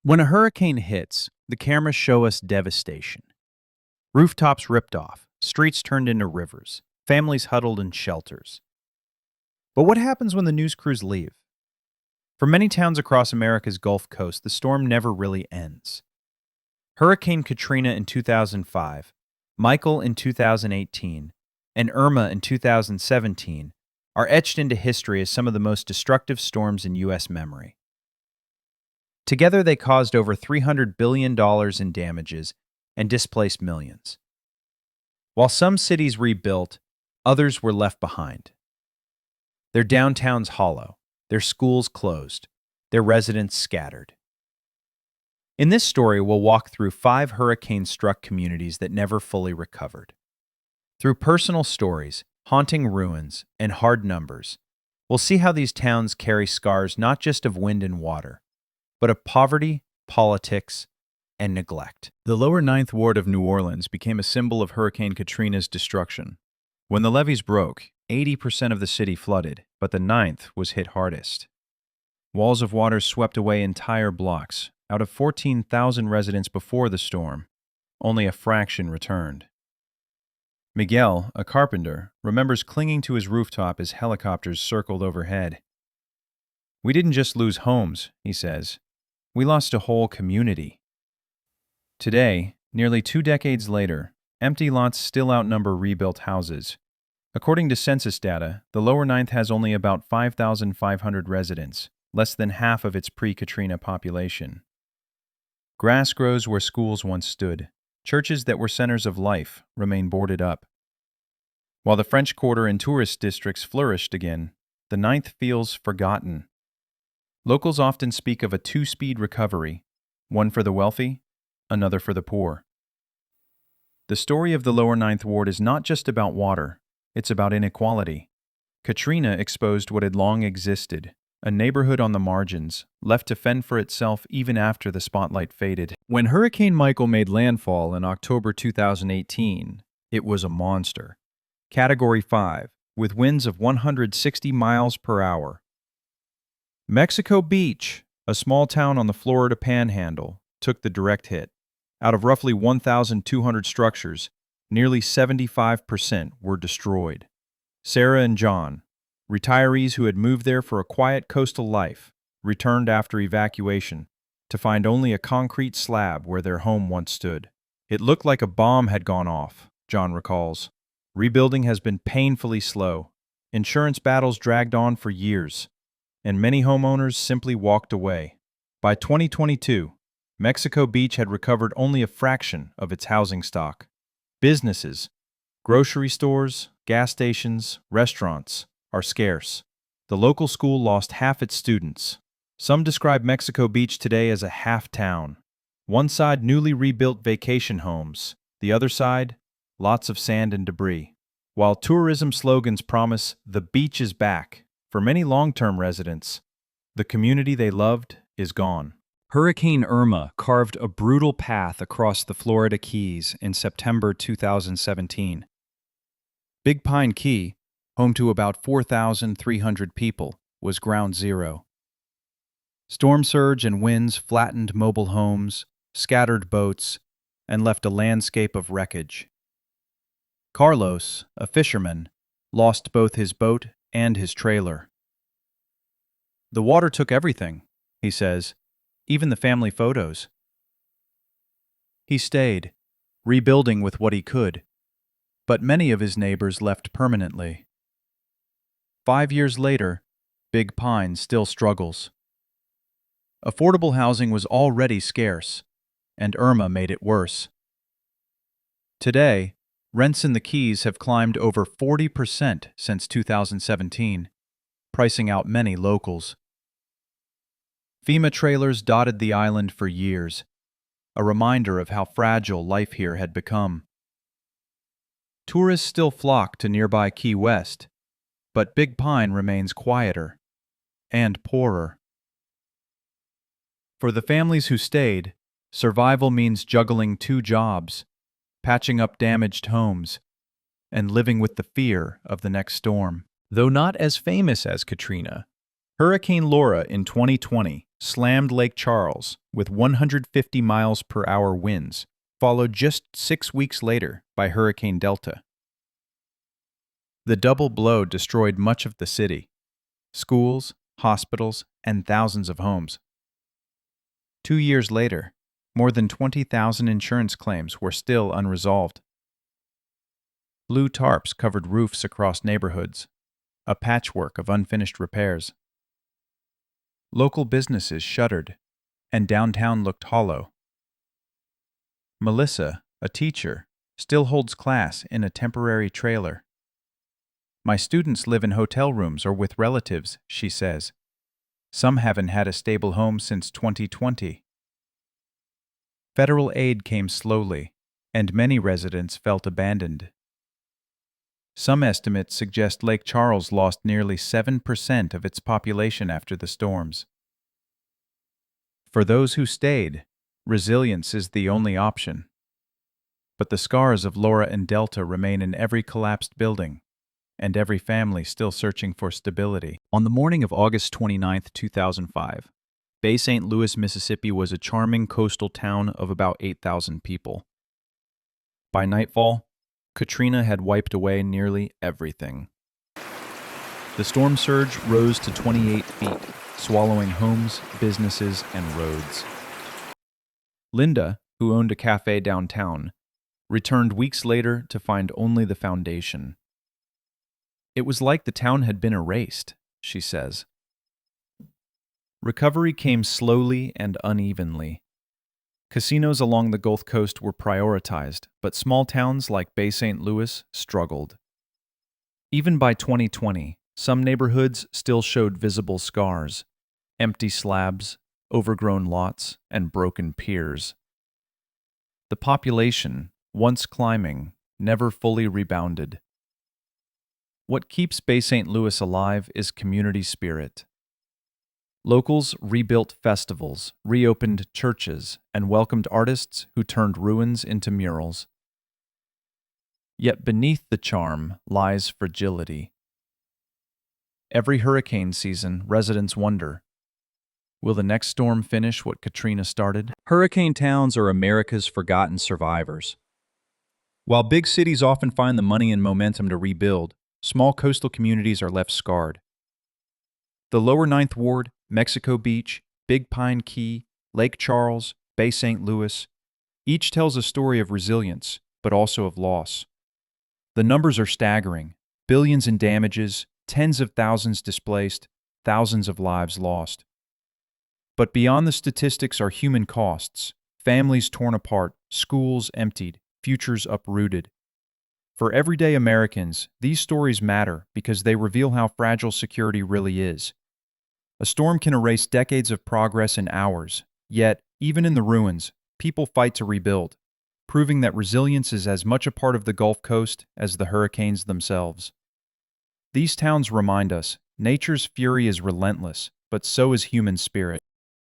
When a hurricane hits, the cameras show us devastation. Rooftops ripped off, streets turned into rivers, families huddled in shelters. But what happens when the news crews leave? For many towns across America's Gulf Coast, the storm never really ends. Hurricane Katrina in 2005, Michael in 2018, and Irma in 2017 are etched into history as some of the most destructive storms in U.S. memory. Together, they caused over $300 billion in damages and displaced millions. While some cities rebuilt, others were left behind. Their downtowns hollow, their schools closed, their residents scattered. In this story, we'll walk through 5 hurricane-struck communities that never fully recovered. Through personal stories, haunting ruins, and hard numbers, we'll see how these towns carry scars not just of wind and water, but of poverty, politics, and neglect. The lower Ninth Ward of New Orleans became a symbol of Hurricane Katrina's destruction. When the levees broke, 80% of the city flooded, but the Ninth was hit hardest. Walls of water swept away entire blocks. Out of 14,000 residents before the storm, only a fraction returned. Miguel, a carpenter, remembers clinging to his rooftop as helicopters circled overhead. "We didn't just lose homes," he says. "We lost a whole community." Today, nearly 2 decades later, empty lots still outnumber rebuilt houses. According to census data, the lower Ninth has only about 5,500 residents, less than half of its pre-Katrina population. Grass grows where schools once stood. Churches that were centers of life remain boarded up. While the French Quarter and tourist districts flourished again, the Ninth feels forgotten. Locals often speak of a 2-speed recovery, one for the wealthy, another for the poor. The story of the lower Ninth Ward is not just about water, it's about inequality. Katrina exposed what had long existed, a neighborhood on the margins, left to fend for itself even after the spotlight faded. When Hurricane Michael made landfall in October 2018, it was a monster. Category 5, with winds of 160 miles per hour. Mexico Beach, a small town on the Florida Panhandle, took the direct hit. Out of roughly 1,200 structures, nearly 75% were destroyed. Sarah and John, retirees who had moved there for a quiet coastal life, returned after evacuation to find only a concrete slab where their home once stood. "It looked like a bomb had gone off," John recalls. "Rebuilding has been painfully slow. Insurance battles dragged on for years, and many homeowners simply walked away." By 2022, Mexico Beach had recovered only a fraction of its housing stock. Businesses, grocery stores, gas stations, restaurants, are scarce. The local school lost half its students. Some describe Mexico Beach today as a half-town. One side newly rebuilt vacation homes, the other side, lots of sand and debris. While tourism slogans promise the beach is back, for many long-term residents, the community they loved is gone. Hurricane Irma carved a brutal path across the Florida Keys in September 2017. Big Pine Key, home to about 4,300 people, was ground zero. Storm surge and winds flattened mobile homes, scattered boats, and left a landscape of wreckage. Carlos, a fisherman, lost both his boat and his trailer. "The water took everything," he says, "even the family photos." He stayed, rebuilding with what he could, but many of his neighbors left permanently. 5 years later, Big Pine still struggles. Affordable housing was already scarce, and Irma made it worse. Today, rents in the Keys have climbed over 40% since 2017, pricing out many locals. FEMA trailers dotted the island for years, a reminder of how fragile life here had become. Tourists still flock to nearby Key West, but Big Pine remains quieter and poorer. For the families who stayed, survival means juggling 2 jobs, patching up damaged homes, and living with the fear of the next storm. Though not as famous as Katrina, Hurricane Laura in 2020 slammed Lake Charles with 150 miles per hour winds, followed just 6 weeks later by Hurricane Delta. The double blow destroyed much of the city: schools, hospitals, and thousands of homes. 2 years later, more than 20,000 insurance claims were still unresolved. Blue tarps covered roofs across neighborhoods, a patchwork of unfinished repairs. Local businesses shuttered, and downtown looked hollow. Melissa, a teacher, still holds class in a temporary trailer. "My students live in hotel rooms or with relatives," she says. "Some haven't had a stable home since 2020. Federal aid came slowly, and many residents felt abandoned. Some estimates suggest Lake Charles lost nearly 7% of its population after the storms. For those who stayed, resilience is the only option. But the scars of Laura and Delta remain in every collapsed building, and every family still searching for stability. On the morning of August 29, 2005, Bay St. Louis, Mississippi was a charming coastal town of about 8,000 people. By nightfall, Katrina had wiped away nearly everything. The storm surge rose to 28 feet, swallowing homes, businesses, and roads. Linda, who owned a cafe downtown, returned weeks later to find only the foundation. "It was like the town had been erased," she says. Recovery came slowly and unevenly. Casinos along the Gulf Coast were prioritized, but small towns like Bay St. Louis struggled. Even by 2020, some neighborhoods still showed visible scars: empty slabs, overgrown lots, and broken piers. The population, once climbing, never fully rebounded. What keeps Bay St. Louis alive is community spirit. Locals rebuilt festivals, reopened churches, and welcomed artists who turned ruins into murals. Yet beneath the charm lies fragility. Every hurricane season, residents wonder, will the next storm finish what Katrina started? Hurricane towns are America's forgotten survivors. While big cities often find the money and momentum to rebuild, small coastal communities are left scarred. The Lower Ninth Ward, Mexico Beach, Big Pine Key, Lake Charles, Bay St. Louis, each tells a story of resilience, but also of loss. The numbers are staggering: billions in damages, tens of thousands displaced, thousands of lives lost. But beyond the statistics are human costs: families torn apart, schools emptied, futures uprooted. For everyday Americans, these stories matter because they reveal how fragile security really is. A storm can erase decades of progress in hours, yet, even in the ruins, people fight to rebuild, proving that resilience is as much a part of the Gulf Coast as the hurricanes themselves. These towns remind us, nature's fury is relentless, but so is human spirit.